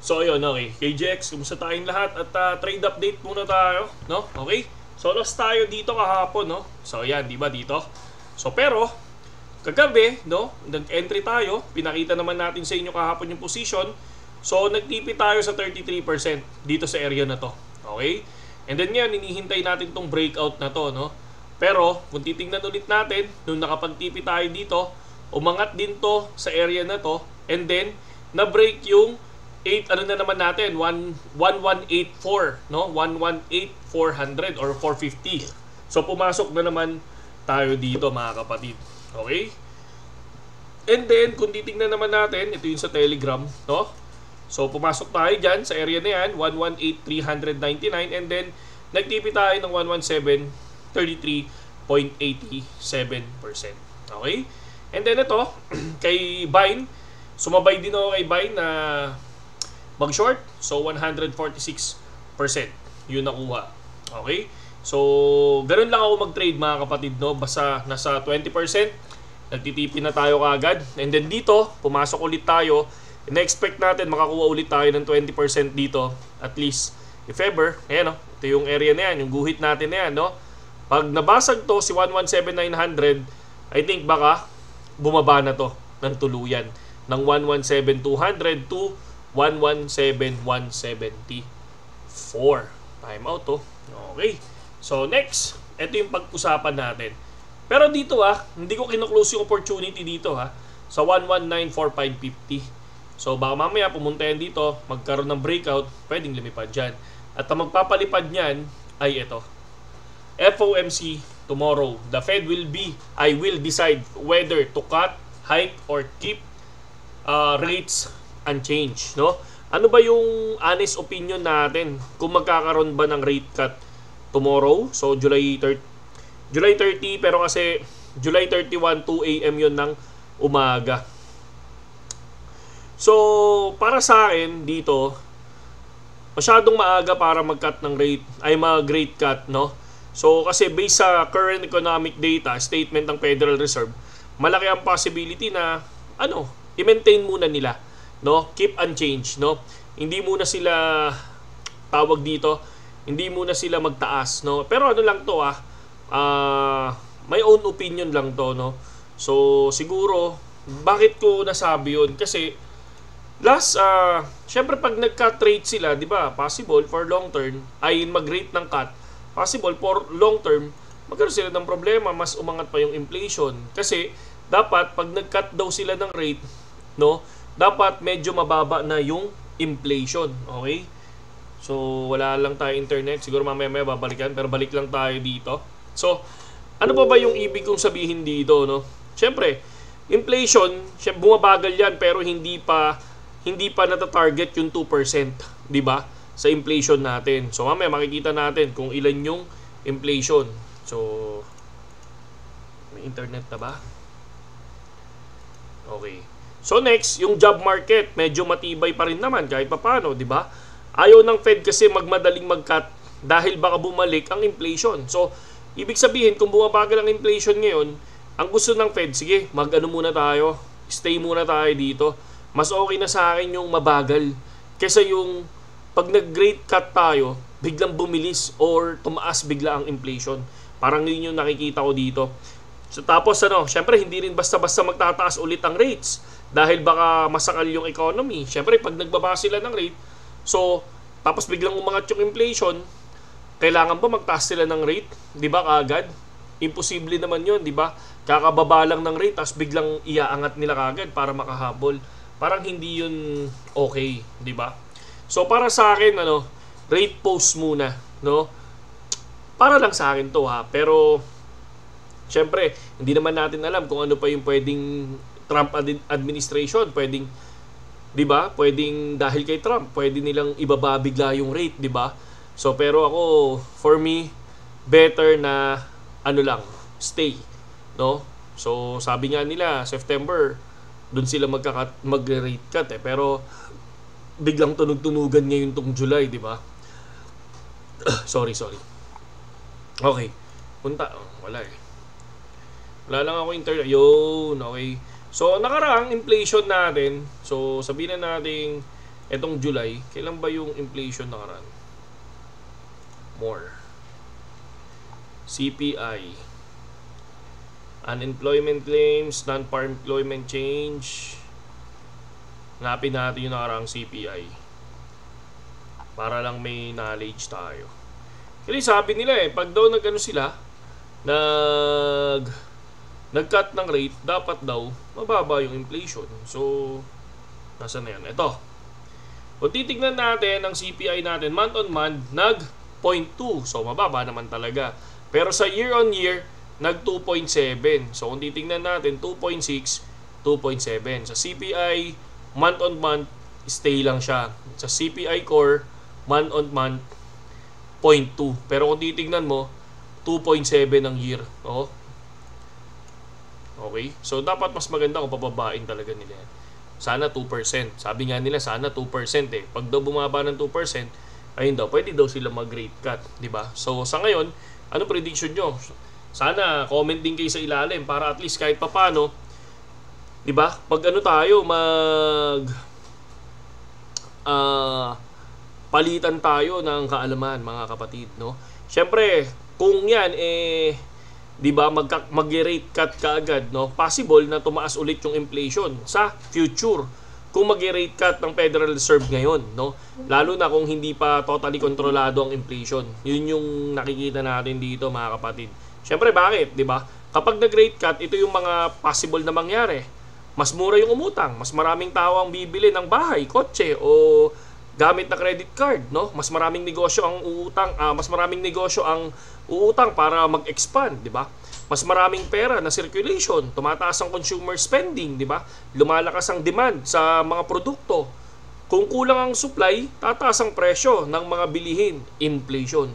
So ayun, okay. KJX, kumusta tayong lahat? At trade update muna tayo, no? Okay? So lost tayo dito kahapon, no? So ayan, di ba dito? So pero, kagabi, no? Nag-entry tayo. Pinakita naman natin sa inyo kahapon yung position. So nagtipi tayo sa 33% dito sa area na to. Okay? And then yan, hinihintay natin tong breakout na to, no? Pero, kung titingnan ulit natin, nung nakapagtipi tayo dito, umangat din to sa area na to. And then, na-break yung 8, ano na naman natin, 1184, no? 118400 or 450. So, pumasok na naman tayo dito, mga kapatid. Okay? And then, kung titingnan naman natin, ito yung sa Telegram, no? So, pumasok tayo dyan sa area na yan, 118399. And then, nagtipi tayo ng 117.33.87%. Okay? And then, ito, kay Vine, sumabay din ako kay Vine na mag-short. So, 146% yun nakuha. Okay? So, ganun lang ako mag-trade, mga kapatid, no? Basta nasa 20%, nagtitipi na tayo kaagad. And then dito, pumasok ulit tayo. Na-expect natin makakuha ulit tayo ng 20% dito. At least, if ever, ayan, no? Ito yung area na yan, yung guhit natin na yan, no? Pag nabasag to, si 117,900, I think baka bumaba na to ng tuluyan. Ng 117,200 to 117,174. Time out to. Okay. So next, ito yung pag-usapan natin. Pero dito hindi ko kino-close yung opportunity dito sa 119,4550. So baka mamaya pumunta yan dito, magkaroon ng breakout, pwedeng lumipad dyan. At ang magpapalipad niyan ay ito. FOMC tomorrow. The Fed will decide whether to cut, hike, or keep rates unchanged, no? Ano ba yung honest opinion natin kung magkakaroon ba ng rate cut tomorrow? So July 30, pero kasi July 31 2 AM yun ng umaga. So para sa akin dito, masyadong maaga para mag-cut ng rate, ay mag-rate cut, no? So kasi based sa current economic data, statement ng Federal Reserve, malaki ang possibility na i-maintain muna nila, no? Keep unchanged, no? Hindi muna sila tawag dito, hindi muna sila magtaas, no? Pero ano lang to my own opinion lang to, no? So siguro bakit ko nasabi yun? Kasi syempre pag nag-cut rate sila, di ba? Possible for long term ay mag-rate ng cut. Possible for long term magkaroon sila ng problema, mas umangat pa yung inflation. Kasi dapat pag nag-cut daw sila ng rate, no, dapat medyo mababa na yung inflation. Okay? So wala lang tayo internet, siguro mamaya babalikan, pero balik lang tayo dito. So ano ba yung ibig kong sabihin dito, no? Syempre inflation, bumabagal yan, pero hindi pa nata-target yung 2%, di ba? Sa inflation natin. So mamaya makikita natin kung ilan yung inflation. So may internet na ba? Okay. So next, yung job market, medyo matibay pa rin naman kahit papaano, di ba? Ayaw ng Fed kasi magmadaling mag-cut dahil baka bumalik ang inflation. So ibig sabihin, kung bumabagal ang inflation ngayon, ang gusto ng Fed, sige, muna tayo, stay muna tayo dito. Mas okay na sa akin yung mabagal kaysa yung pag nag-rate cut tayo, biglang bumilis or tumaas bigla ang inflation. Parang yun yung nakikita ko dito. So tapos syempre hindi rin basta-basta magtataas ulit ang rates dahil baka masakal yung economy. Syempre pag nagbaba sila ng rate, so tapos biglang umangat yung inflation, kailangan ba magtaas sila ng rate? 'Di ba kaagad? Imposible naman 'yon, 'di ba? Kakababa lang ng rate tapos biglang iaangat nila kaagad para makahabol. Parang hindi 'yun okay, 'di ba? So para sa akin rate pause muna, no? Para lang sa akin 'to pero syempre, hindi naman natin alam kung ano pa yung pwedeng Trump administration, pwedeng 'di ba? Pwedeng dahil kay Trump, pwede nilang ibaba bigla yung rate, 'di ba? So pero ako, for me, better na stay, no? So sabi nga nila September doon sila mag-rate cut pero biglang tunog-tunugan ngayon tong July, di ba? sorry. Okay. Wala lang ako internet. Yun, okay. So nakaraang inflation natin, so sabihin na natin Etong July, kailan ba yung inflation nakaraan? More. CPI. Unemployment claims, non-farm employment change. Hanapin natin yung nakaraang CPI. Para lang may knowledge tayo. Kasi sabi nila pag daw nag-ano sila, nag-cut ng rate, dapat daw mababa yung inflation. So, nasa na yan? Ito. Kung titignan natin ang CPI natin, month on month, nag 0.2. So, mababa naman talaga. Pero sa year on year, nag 2.7. So, kung titignan natin, 2.6, 2.7. Sa CPI, month on month, stay lang siya. Sa CPI core, month on month, 0.2. Pero kung titignan mo, 2.7 ang year. Oh. Okay? So, dapat mas maganda kung pababain talaga nila yan. Sana 2%. Sabi nga nila, sana 2% eh. Pag daw bumaba ng 2%, ayun daw, pwede daw sila mag-rate cut. Diba? So, sa ngayon, ano prediction nyo? Sana, comment din kayo sa ilalim para at least kahit papano, diba? Pag ano tayo, palitan tayo ng kaalaman, mga kapatid, no? Siyempre, kung yan, di ba, mag-rate cut kaagad, no? Possible na tumaas ulit yung inflation sa future kung mag-rate cut ng Federal Reserve ngayon, no? Lalo na kung hindi pa totally kontrolado ang inflation. Yun yung nakikita natin dito, mga kapatid. Siyempre, bakit? Di ba? Kapag nag-rate cut, ito yung mga possible na mangyari. Mas mura yung umutang, mas maraming tao ang bibili ng bahay, kotse, o gamit na credit card, no? Mas maraming negosyo ang uutang para mag-expand, di ba? Mas maraming pera na circulation, tumataas ang consumer spending, di ba? Lumalakas ang demand sa mga produkto. Kung kulang ang supply, tataas ang presyo ng mga bilihin, inflation.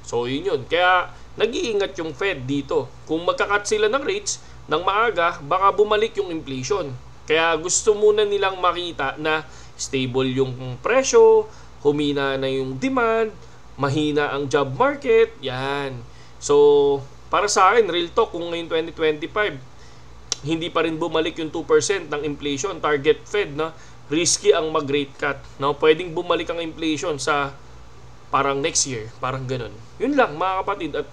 So yun. Kaya nag-iingat yung Fed dito. Kung magka-cut sila ng rates ng maaga, baka bumalik yung inflation. Kaya gusto muna nilang makita na stable yung presyo, humina na yung demand, mahina ang job market, yan. So, para sa akin, real talk, kung ngayon 2025, hindi pa rin bumalik yung 2% ng inflation, target Fed, no? Risky ang mag-rate cut. No? Pwedeng bumalik ang inflation sa parang next year, parang ganun. Yun lang, mga kapatid, at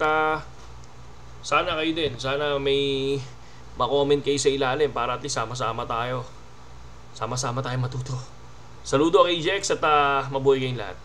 sana kayo din, sana may ma-comment kayo sa ilalim para at least sama-sama tayo matuto. Saludo kay Jex at mabuhay kayong lahat.